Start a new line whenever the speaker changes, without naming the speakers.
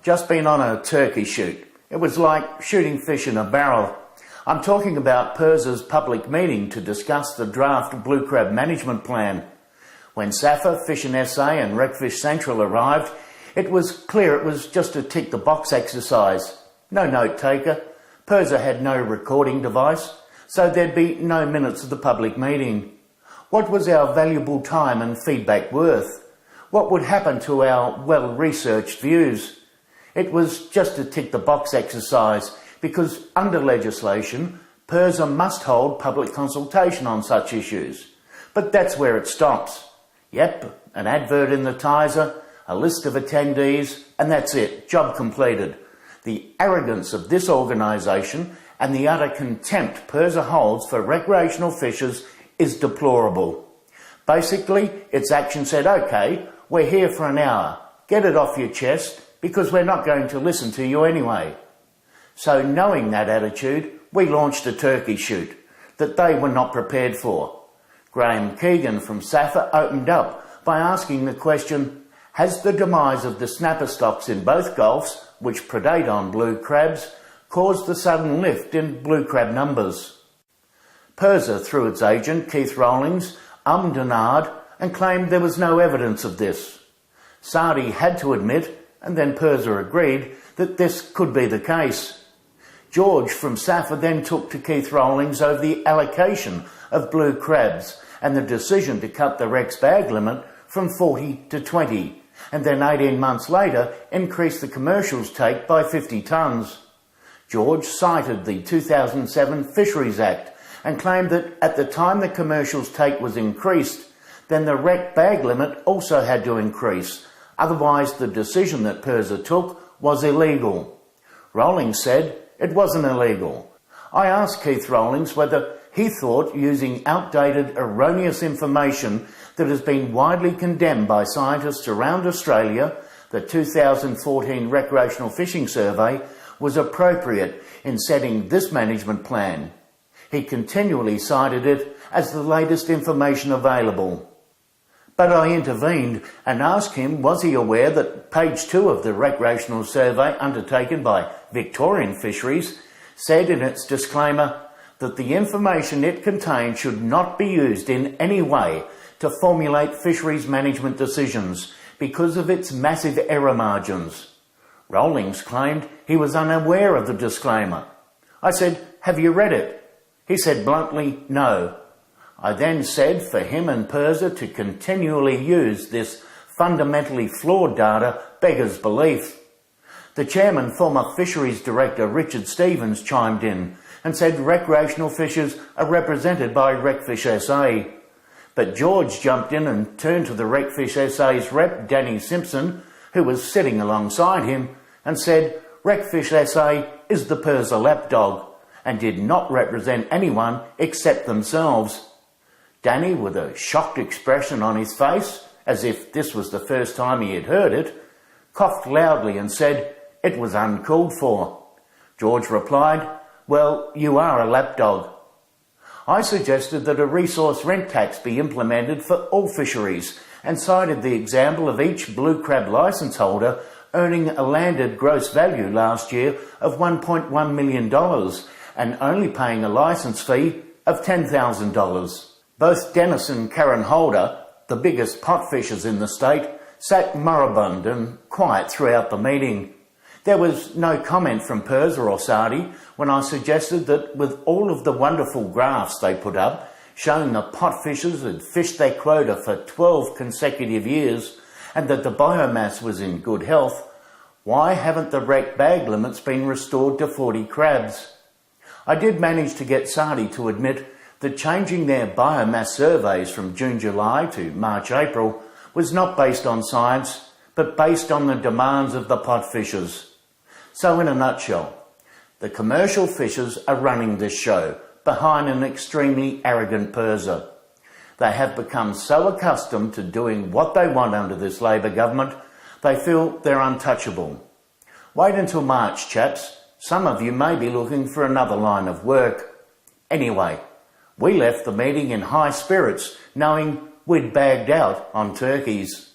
Just been on a turkey shoot. It was like shooting fish in a barrel. I'm talking about Pirsa's public meeting to discuss the draft blue crab management plan. When SAFA, Fishing SA and RecFishCENTRAL arrived, it was clear it was just a tick-the-box exercise. No note-taker. Pirsa had no recording device, so there'd be no minutes of the public meeting. What was our valuable time and feedback worth? What would happen to our well-researched views? It was just a tick-the-box exercise because under legislation, Pirsa must hold public consultation on such issues. But that's where it stops. Yep, an advert in the Tiser, a list of attendees, and that's it, job completed. The arrogance of this organisation and the utter contempt Pirsa holds for recreational fishers is deplorable. Basically, its action said, OK, we're here for an hour, get it off your chest, because we're not going to listen to you anyway. So knowing that attitude, we launched a turkey shoot that they were not prepared for. Graham Keegan from SAFA opened up by asking the question, has the demise of the snapper stocks in both gulfs, which predate on blue crabs, caused the sudden lift in blue crab numbers? Pirsa, through its agent Keith Rawlings, ummed and ahed and claimed there was no evidence of this. Sardi had to admit, and then Pirsa agreed, that this could be the case. George from SAFA then took to Keith Rawlings over the allocation of blue crabs and the decision to cut the Rex bag limit from 40 to 20, and then 18 months later increase the commercials take by 50 tonnes. George cited the 2007 Fisheries Act and claimed that at the time the commercials take was increased, then the Rex bag limit also had to increase. Otherwise, the decision that Pirsa took was illegal. Rawlings said it wasn't illegal. I asked Keith Rawlings whether he thought using outdated, erroneous information that has been widely condemned by scientists around Australia, the 2014 Recreational Fishing Survey, was appropriate in setting this management plan. He continually cited it as the latest information available. But I intervened and asked him was he aware that page 2 of the recreational survey undertaken by Victorian Fisheries said in its disclaimer that the information it contained should not be used in any way to formulate fisheries management decisions because of its massive error margins. Rawlings claimed he was unaware of the disclaimer. I said, have you read it? He said bluntly, no. I then said for him and Pirsa to continually use this fundamentally flawed data beggars belief. The chairman, former Fisheries Director Richard Stevens, chimed in and said recreational fishers are represented by RecFish SA. But George jumped in and turned to the RecFish SA's rep, Danny Simpson, who was sitting alongside him, and said RecFish SA is the Pirsa lapdog and did not represent anyone except themselves. Danny, with a shocked expression on his face, as if this was the first time he had heard it, coughed loudly and said it was uncalled for. George replied, well, you are a lapdog. I suggested that a resource rent tax be implemented for all fisheries and cited the example of each blue crab licence holder earning a landed gross value last year of $1.1 million and only paying a licence fee of $10,000. Both Dennis and Karen Holder, the biggest pot fishers in the state, sat moribund and quiet throughout the meeting. There was no comment from Pirsa or Sardi when I suggested that with all of the wonderful graphs they put up, showing the pot fishers had fished their quota for 12 consecutive years and that the biomass was in good health, why haven't the Rex bag limits been restored to 40 crabs? I did manage to get Sardi to admit that changing their biomass surveys from June-July to March-April was not based on science, but based on the demands of the pot fishers. So in a nutshell, the commercial fishers are running this show behind an extremely arrogant Pirsa. They have become so accustomed to doing what they want under this Labor government, they feel they're untouchable. Wait until March, chaps. Some of you may be looking for another line of work. Anyway, we left the meeting in high spirits, knowing we'd bagged out on turkeys.